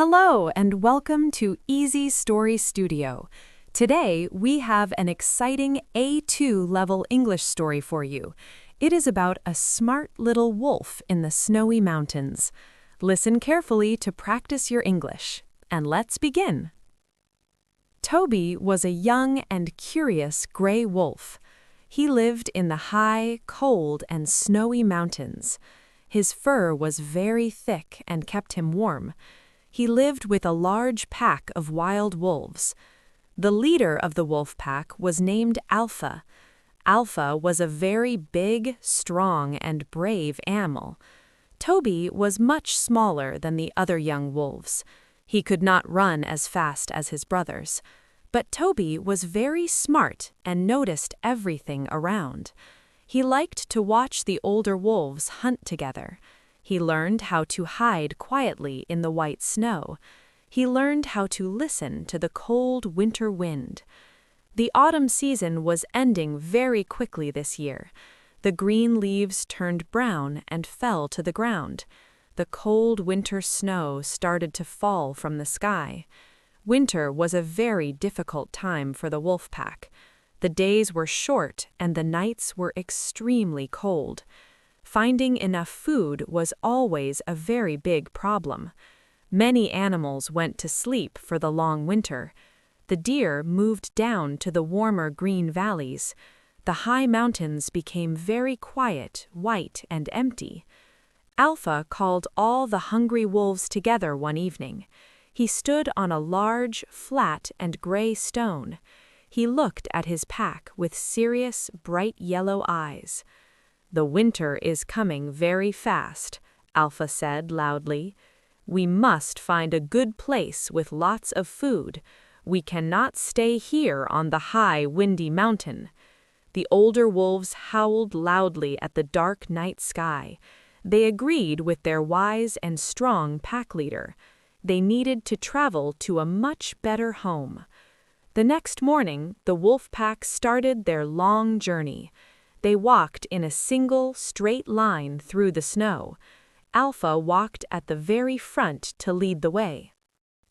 Hello and welcome to Easy Story Studio. Today we have an exciting A2 level English story for you. It is about a smart little wolf in the snowy mountains. Listen carefully to practice your English, and let's begin. Toby was a young and curious gray wolf. He lived in the high, cold, and snowy mountains. His fur was very thick and kept him warm. He lived with a large pack of wild wolves. The leader of the wolf pack was named Alpha. Alpha was a very big, strong, and brave animal. Toby was much smaller than the other young wolves. He could not run as fast as his brothers. But Toby was very smart and noticed everything around. He liked to watch the older wolves hunt together. He learned how to hide quietly in the white snow. He learned how to listen to the cold winter wind. The autumn season was ending very quickly this year. The green leaves turned brown and fell to the ground. The cold winter snow started to fall from the sky. Winter was a very difficult time for the wolf pack. The days were short and the nights were extremely cold. Finding enough food was always a very big problem. Many animals went to sleep for the long winter. The deer moved down to the warmer green valleys. The high mountains became very quiet, white, and empty. Alpha called all the hungry wolves together one evening. He stood on a large, flat, and gray stone. He looked at his pack with serious, bright yellow eyes. "The winter is coming very fast," Alpha said loudly. "We must find a good place with lots of food. We cannot stay here on the high, windy mountain." The older wolves howled loudly at the dark night sky. They agreed with their wise and strong pack leader. They needed to travel to a much better home. The next morning, the wolf pack started their long journey. They walked in a single, straight line through the snow. Alpha walked at the very front to lead the way.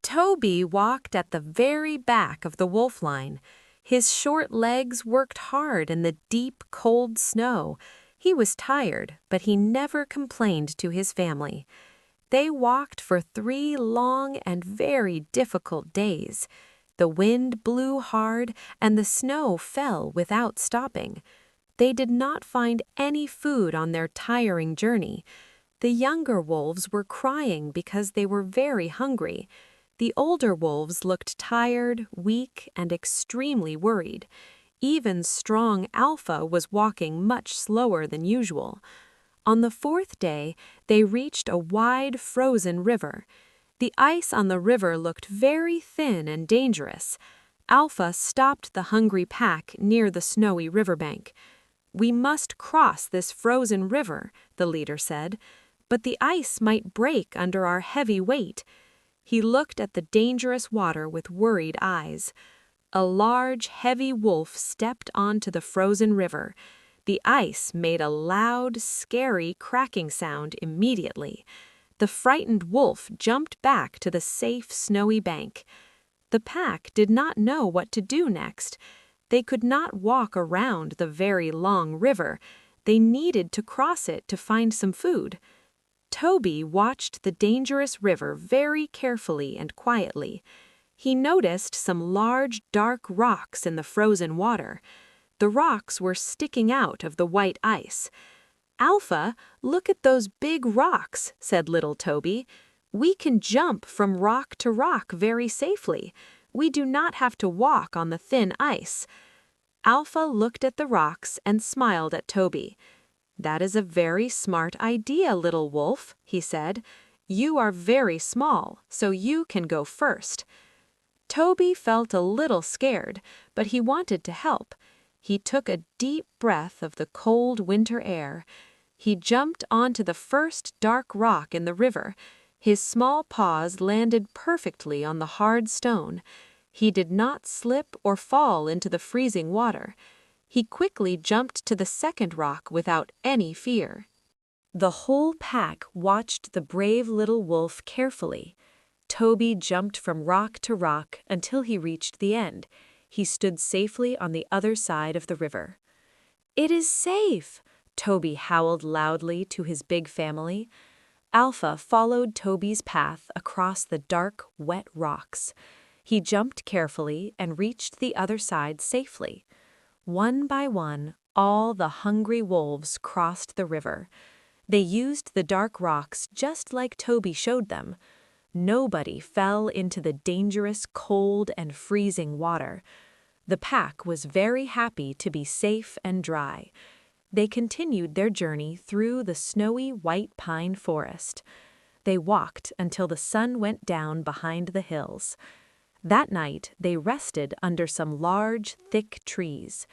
Toby walked at the very back of the wolf line. His short legs worked hard in the deep, cold snow. He was tired, but he never complained to his family. They walked for 3 long and very difficult days. The wind blew hard and the snow fell without stopping. They did not find any food on their tiring journey. The younger wolves were crying because they were very hungry. The older wolves looked tired, weak, and extremely worried. Even strong Alpha was walking much slower than usual. On the 4th day, they reached a wide, frozen river. The ice on the river looked very thin and dangerous. Alpha stopped the hungry pack near the snowy riverbank. "We must cross this frozen river," the leader said, "but the ice might break under our heavy weight." He looked at the dangerous water with worried eyes. A large, heavy wolf stepped onto the frozen river. The ice made a loud, scary cracking sound immediately. The frightened wolf jumped back to the safe, snowy bank. The pack did not know what to do next. They could not walk around the very long river. They needed to cross it to find some food. Toby watched the dangerous river very carefully and quietly. He noticed some large, dark rocks in the frozen water. The rocks were sticking out of the white ice. "Alpha, look at those big rocks," said little Toby. "We can jump from rock to rock very safely. We do not have to walk on the thin ice." Alpha looked at the rocks and smiled at Toby. "That is a very smart idea, little wolf," he said. "You are very small, so you can go first." Toby felt a little scared, but he wanted to help. He took a deep breath of the cold winter air. He jumped onto the first dark rock in the river. His small paws landed perfectly on the hard stone. He did not slip or fall into the freezing water. He quickly jumped to the second rock without any fear. The whole pack watched the brave little wolf carefully. Toby jumped from rock to rock until he reached the end. He stood safely on the other side of the river. "It is safe!" Toby howled loudly to his big family. Alpha followed Toby's path across the dark, wet rocks. He jumped carefully and reached the other side safely. One by one, all the hungry wolves crossed the river. They used the dark rocks just like Toby showed them. Nobody fell into the dangerous, cold, and freezing water. The pack was very happy to be safe and dry. They continued their journey through the snowy white pine forest. They walked until the sun went down behind the hills. That night, they rested under some large, thick trees.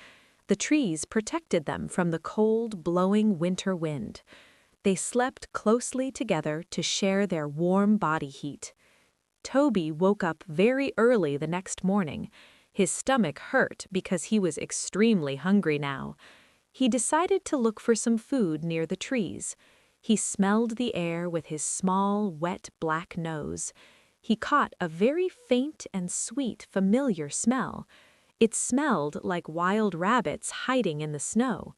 The trees protected them from the cold, blowing winter wind. They slept closely together to share their warm body heat. Toby woke up very early the next morning. His stomach hurt because he was extremely hungry now. He decided to look for some food near the trees. He smelled the air with his small, wet black nose. He caught a very faint and sweet, familiar smell. It smelled like wild rabbits hiding in the snow.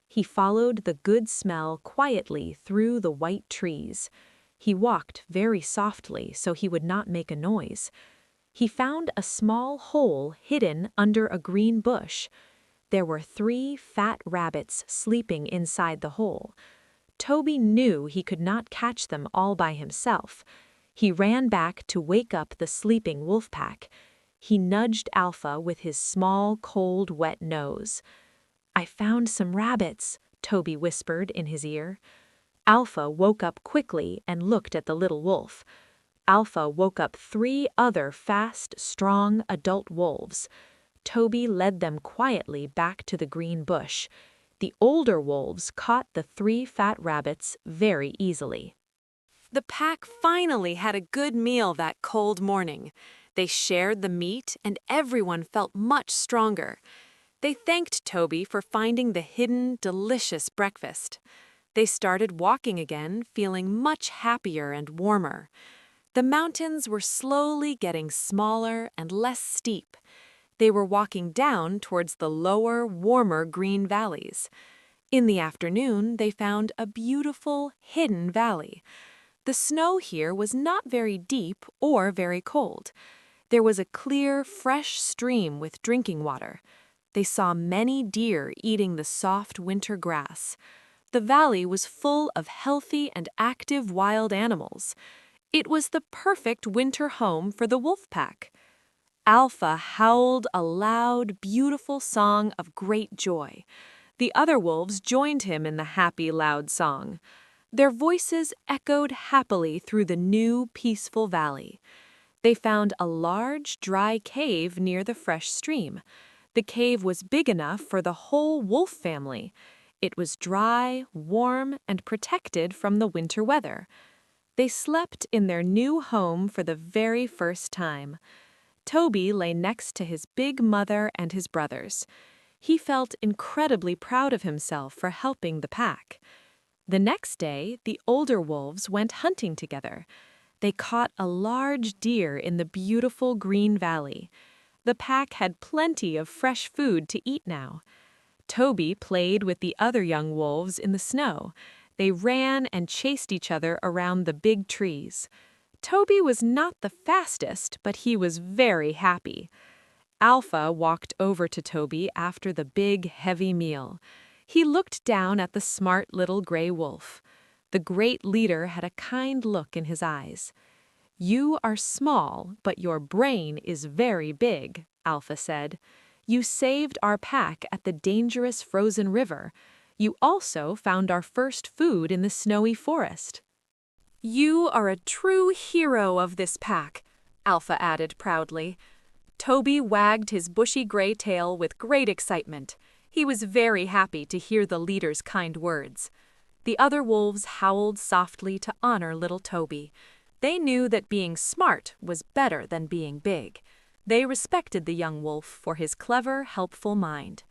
He followed the good smell quietly through the white trees. He walked very softly so he would not make a noise. He found a small hole hidden under a green bush. There were 3 fat rabbits sleeping inside the hole. Toby knew he could not catch them all by himself. He ran back to wake up the sleeping wolf pack. He nudged Alpha with his small, cold, wet nose. "I found some rabbits," Toby whispered in his ear. Alpha woke up quickly and looked at the little wolf. Alpha woke up 3 other fast, strong adult wolves. Toby led them quietly back to the green bush. The older wolves caught the 3 fat rabbits very easily. The pack finally had a good meal that cold morning. They shared the meat and everyone felt much stronger. They thanked Toby for finding the hidden, delicious breakfast. They started walking again, feeling much happier and warmer. The mountains were slowly getting smaller and less steep. They were walking down towards the lower, warmer green valleys. In the afternoon, they found a beautiful, hidden valley. The snow here was not very deep or very cold. There was a clear, fresh stream with drinking water. They saw many deer eating the soft winter grass. The valley was full of healthy and active wild animals. It was the perfect winter home for the wolf pack. Alpha howled a loud, beautiful song of great joy. The other wolves joined him in the happy, loud song. Their voices echoed happily through the new, peaceful valley. They found a large, dry cave near the fresh stream. The cave was big enough for the whole wolf family. It was dry, warm, and protected from the winter weather. They slept in their new home for the very first time. Toby lay next to his big mother and his brothers. He felt incredibly proud of himself for helping the pack. The next day, the older wolves went hunting together. They caught a large deer in the beautiful green valley. The pack had plenty of fresh food to eat now. Toby played with the other young wolves in the snow. They ran and chased each other around the big trees. Toby was not the fastest, but he was very happy. Alpha walked over to Toby after the big, heavy meal. He looked down at the smart little gray wolf. The great leader had a kind look in his eyes. "You are small, but your brain is very big," Alpha said. "You saved our pack at the dangerous frozen river. You also found our first food in the snowy forest." "You are a true hero of this pack," Alpha added proudly. Toby wagged his bushy gray tail with great excitement. He was very happy to hear the leader's kind words. The other wolves howled softly to honor little Toby. They knew that being smart was better than being big. They respected the young wolf for his clever, helpful mind.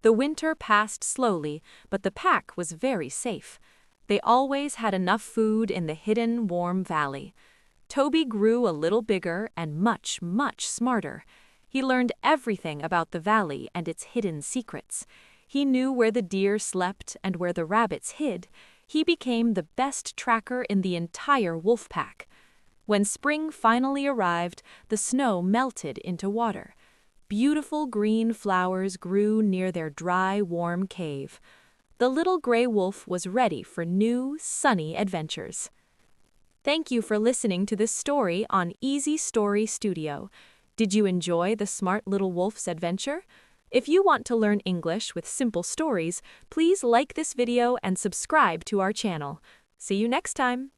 The winter passed slowly, but the pack was very safe. They always had enough food in the hidden, warm valley. Toby grew a little bigger and much, much smarter. He learned everything about the valley and its hidden secrets. He knew where the deer slept and where the rabbits hid. He became the best tracker in the entire wolf pack. When spring finally arrived, the snow melted into water. Beautiful green flowers grew near their dry, warm cave. The little gray wolf was ready for new, sunny adventures. Thank you for listening to this story on Easy Story Studio. Did you enjoy the smart little wolf's adventure? If you want to learn English with simple stories, please like this video and subscribe to our channel. See you next time!